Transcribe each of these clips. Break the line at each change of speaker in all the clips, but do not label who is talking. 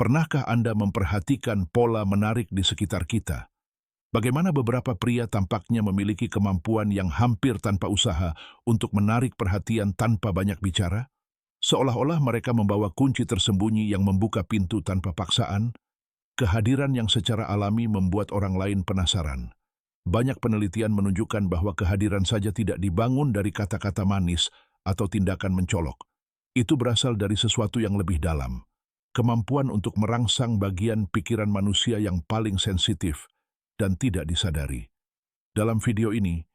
Pernahkah Anda memperhatikan pola menarik di sekitar kita? Bagaimana beberapa pria tampaknya memiliki kemampuan yang hampir tanpa usaha untuk menarik perhatian tanpa banyak bicara? Seolah-olah mereka membawa kunci tersembunyi yang membuka pintu tanpa paksaan. Kehadiran yang secara alami membuat orang lain penasaran. Banyak penelitian menunjukkan bahwa kehadiran saja tidak dibangun dari kata-kata manis atau tindakan mencolok. Itu berasal dari sesuatu yang lebih dalam. Kemampuan untuk merangsang bagian pikiran manusia yang paling sensitif dan tidak disadari. Dalam video ini,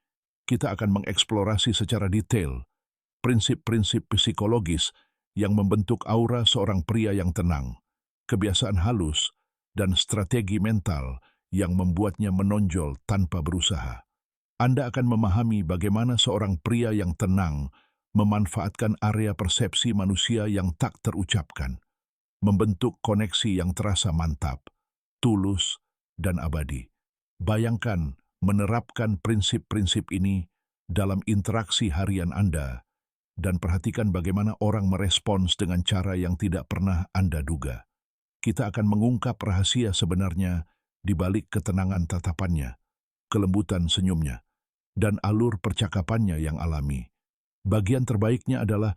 kita akan mengeksplorasi secara detail prinsip-prinsip psikologis yang membentuk aura seorang pria yang tenang, kebiasaan halus, dan strategi mental yang membuatnya menonjol tanpa berusaha. Anda akan memahami bagaimana seorang pria yang tenang memanfaatkan area persepsi manusia yang tak terucapkan, membentuk koneksi yang terasa mantap, tulus, dan abadi. Bayangkan menerapkan prinsip-prinsip ini dalam interaksi harian Anda, dan perhatikan bagaimana orang merespons dengan cara yang tidak pernah Anda duga. Kita akan mengungkap rahasia sebenarnya di balik ketenangan tatapannya, kelembutan senyumnya, dan alur percakapannya yang alami. Bagian terbaiknya adalah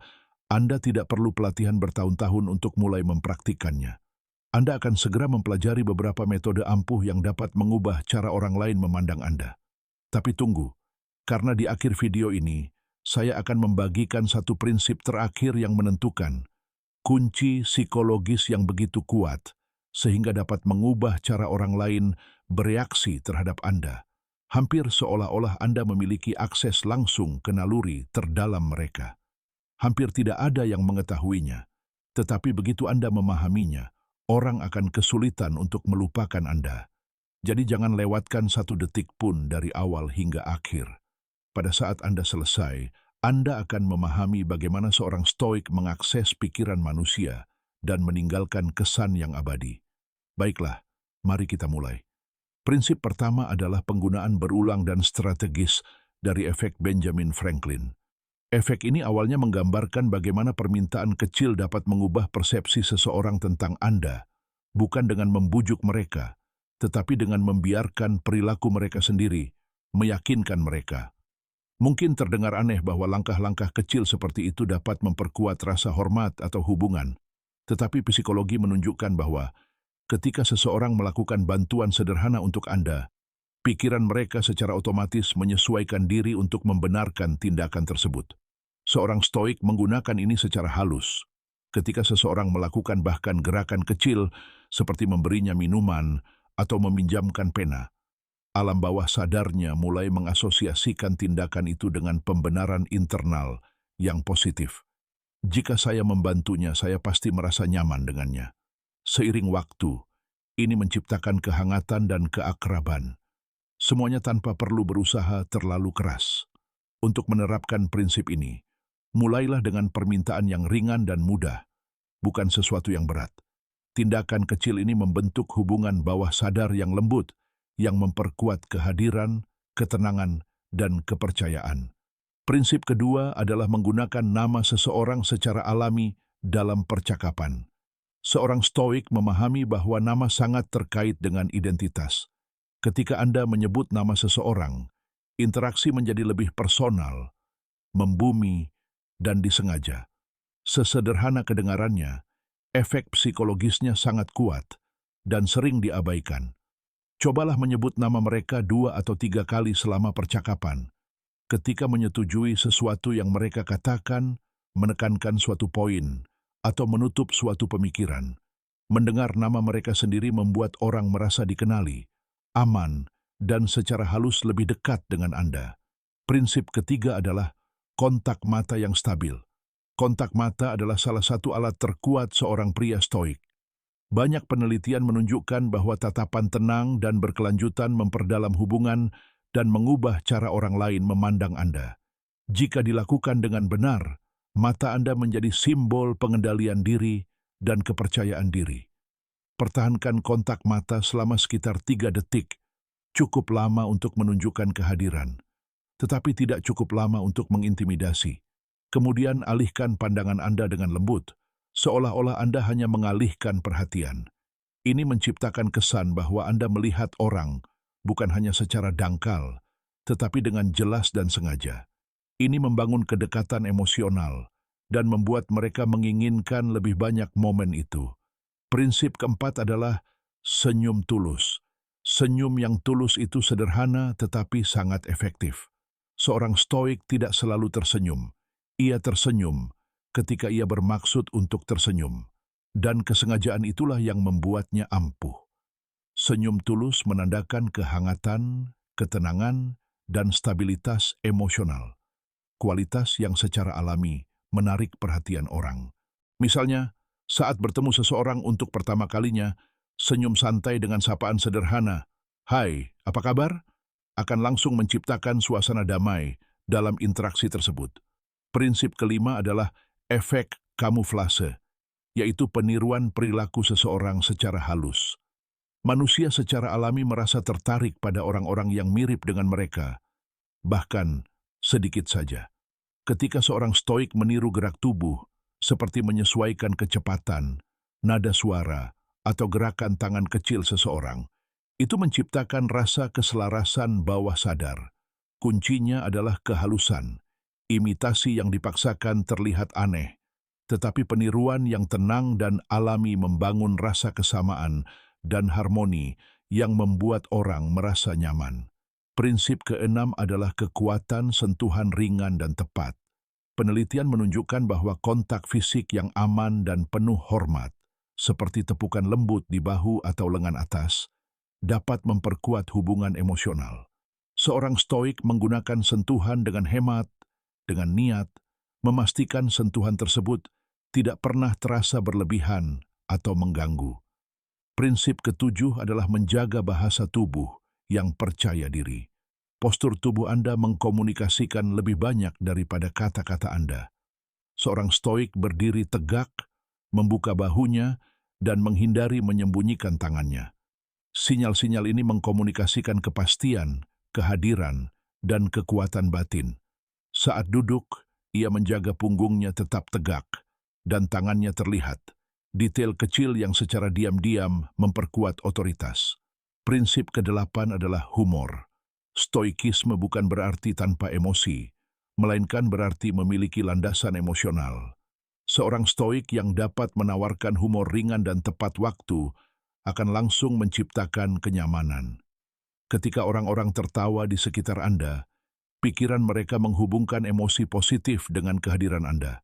Anda tidak perlu pelatihan bertahun-tahun untuk mulai mempraktikkannya. Anda akan segera mempelajari beberapa metode ampuh yang dapat mengubah cara orang lain memandang Anda. Tapi tunggu, karena di akhir video ini, saya akan membagikan satu prinsip terakhir yang menentukan, kunci psikologis yang begitu kuat, sehingga dapat mengubah cara orang lain bereaksi terhadap Anda. Hampir seolah-olah Anda memiliki akses langsung ke naluri terdalam mereka. Hampir tidak ada yang mengetahuinya, tetapi begitu Anda memahaminya, orang akan kesulitan untuk melupakan Anda. Jadi jangan lewatkan satu detik pun dari awal hingga akhir. Pada saat Anda selesai, Anda akan memahami bagaimana seorang stoik mengakses pikiran manusia dan meninggalkan kesan yang abadi. Baiklah, mari kita mulai. Prinsip pertama adalah penggunaan berulang dan strategis dari efek Benjamin Franklin. Efek ini awalnya menggambarkan bagaimana permintaan kecil dapat mengubah persepsi seseorang tentang Anda, bukan dengan membujuk mereka, tetapi dengan membiarkan perilaku mereka sendiri, meyakinkan mereka. Mungkin terdengar aneh bahwa langkah-langkah kecil seperti itu dapat memperkuat rasa hormat atau hubungan, tetapi psikologi menunjukkan bahwa ketika seseorang melakukan bantuan sederhana untuk Anda, pikiran mereka secara otomatis menyesuaikan diri untuk membenarkan tindakan tersebut. Seorang stoik menggunakan ini secara halus. Ketika seseorang melakukan bahkan gerakan kecil seperti memberinya minuman atau meminjamkan pena, alam bawah sadarnya mulai mengasosiasikan tindakan itu dengan pembenaran internal yang positif. Jika saya membantunya, saya pasti merasa nyaman dengannya. Seiring waktu, ini menciptakan kehangatan dan keakraban. Semuanya tanpa perlu berusaha terlalu keras. Untuk menerapkan prinsip ini, mulailah dengan permintaan yang ringan dan mudah, bukan sesuatu yang berat. Tindakan kecil ini membentuk hubungan bawah sadar yang lembut, yang memperkuat kehadiran, ketenangan, dan kepercayaan. Prinsip kedua adalah menggunakan nama seseorang secara alami dalam percakapan. Seorang stoik memahami bahwa nama sangat terkait dengan identitas. Ketika Anda menyebut nama seseorang, interaksi menjadi lebih personal, membumi, dan disengaja. Sesederhana kedengarannya, efek psikologisnya sangat kuat dan sering diabaikan. Cobalah menyebut nama mereka 2 atau 3 kali selama percakapan. Ketika menyetujui sesuatu yang mereka katakan, menekankan suatu poin, atau menutup suatu pemikiran. Mendengar nama mereka sendiri membuat orang merasa dikenali, aman, dan secara halus lebih dekat dengan Anda. Prinsip ketiga adalah kontak mata yang stabil. Kontak mata adalah salah satu alat terkuat seorang pria stoik. Banyak penelitian menunjukkan bahwa tatapan tenang dan berkelanjutan memperdalam hubungan dan mengubah cara orang lain memandang Anda. Jika dilakukan dengan benar, mata Anda menjadi simbol pengendalian diri dan kepercayaan diri. Pertahankan kontak mata selama sekitar 3 detik. Cukup lama untuk menunjukkan kehadiran, tetapi tidak cukup lama untuk mengintimidasi. Kemudian alihkan pandangan Anda dengan lembut, seolah-olah Anda hanya mengalihkan perhatian. Ini menciptakan kesan bahwa Anda melihat orang bukan hanya secara dangkal, tetapi dengan jelas dan sengaja. Ini membangun kedekatan emosional dan membuat mereka menginginkan lebih banyak momen itu. Prinsip keempat adalah senyum tulus. Senyum yang tulus itu sederhana tetapi sangat efektif. Seorang stoik tidak selalu tersenyum. Ia tersenyum ketika ia bermaksud untuk tersenyum. Dan kesengajaan itulah yang membuatnya ampuh. Senyum tulus menandakan kehangatan, ketenangan, dan stabilitas emosional. Kualitas yang secara alami menarik perhatian orang. Misalnya, saat bertemu seseorang untuk pertama kalinya, senyum santai dengan sapaan sederhana, "Hai, apa kabar?" akan langsung menciptakan suasana damai dalam interaksi tersebut. Prinsip kelima adalah efek kamuflase, yaitu peniruan perilaku seseorang secara halus. Manusia secara alami merasa tertarik pada orang-orang yang mirip dengan mereka, bahkan sedikit saja. Ketika seorang stoik meniru gerak tubuh, seperti menyesuaikan kecepatan, nada suara, atau gerakan tangan kecil seseorang, itu menciptakan rasa keselarasan bawah sadar. Kuncinya adalah kehalusan. Imitasi yang dipaksakan terlihat aneh, tetapi peniruan yang tenang dan alami membangun rasa kesamaan dan harmoni yang membuat orang merasa nyaman. Prinsip keenam adalah kekuatan sentuhan ringan dan tepat. Penelitian menunjukkan bahwa kontak fisik yang aman dan penuh hormat, seperti tepukan lembut di bahu atau lengan atas, dapat memperkuat hubungan emosional. Seorang stoik menggunakan sentuhan dengan hemat, dengan niat, memastikan sentuhan tersebut tidak pernah terasa berlebihan atau mengganggu. Prinsip ketujuh adalah menjaga bahasa tubuh yang percaya diri. Postur tubuh Anda mengkomunikasikan lebih banyak daripada kata-kata Anda. Seorang stoik berdiri tegak, membuka bahunya, dan menghindari menyembunyikan tangannya. Sinyal-sinyal ini mengkomunikasikan kepastian, kehadiran, dan kekuatan batin. Saat duduk, ia menjaga punggungnya tetap tegak, dan tangannya terlihat. Detail kecil yang secara diam-diam memperkuat otoritas. Prinsip kedelapan adalah humor. Stoikisme bukan berarti tanpa emosi, melainkan berarti memiliki landasan emosional. Seorang stoik yang dapat menawarkan humor ringan dan tepat waktu akan langsung menciptakan kenyamanan. Ketika orang-orang tertawa di sekitar Anda, pikiran mereka menghubungkan emosi positif dengan kehadiran Anda.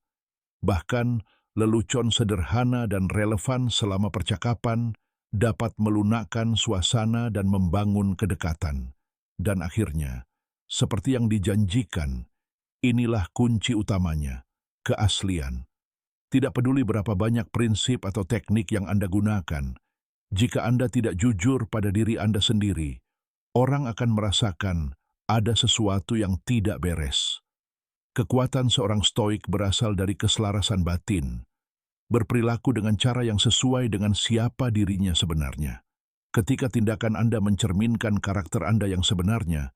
Bahkan, lelucon sederhana dan relevan selama percakapan dapat melunakkan suasana dan membangun kedekatan. Dan akhirnya, seperti yang dijanjikan, inilah kunci utamanya, keaslian. Tidak peduli berapa banyak prinsip atau teknik yang Anda gunakan, jika Anda tidak jujur pada diri Anda sendiri, orang akan merasakan ada sesuatu yang tidak beres. Kekuatan seorang stoik berasal dari keselarasan batin, berperilaku dengan cara yang sesuai dengan siapa dirinya sebenarnya. Ketika tindakan Anda mencerminkan karakter Anda yang sebenarnya,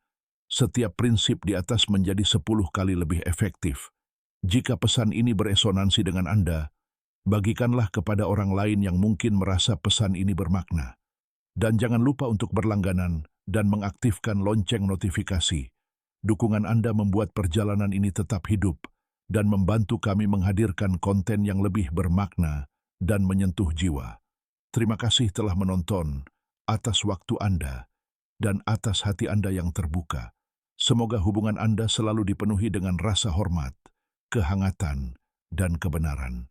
setiap prinsip di atas menjadi 10 kali lebih efektif. Jika pesan ini beresonansi dengan Anda, bagikanlah kepada orang lain yang mungkin merasa pesan ini bermakna. Dan jangan lupa untuk berlangganan dan mengaktifkan lonceng notifikasi. Dukungan Anda membuat perjalanan ini tetap hidup dan membantu kami menghadirkan konten yang lebih bermakna dan menyentuh jiwa. Terima kasih telah menonton, atas waktu Anda, dan atas hati Anda yang terbuka. Semoga hubungan Anda selalu dipenuhi dengan rasa hormat, kehangatan, dan kebenaran.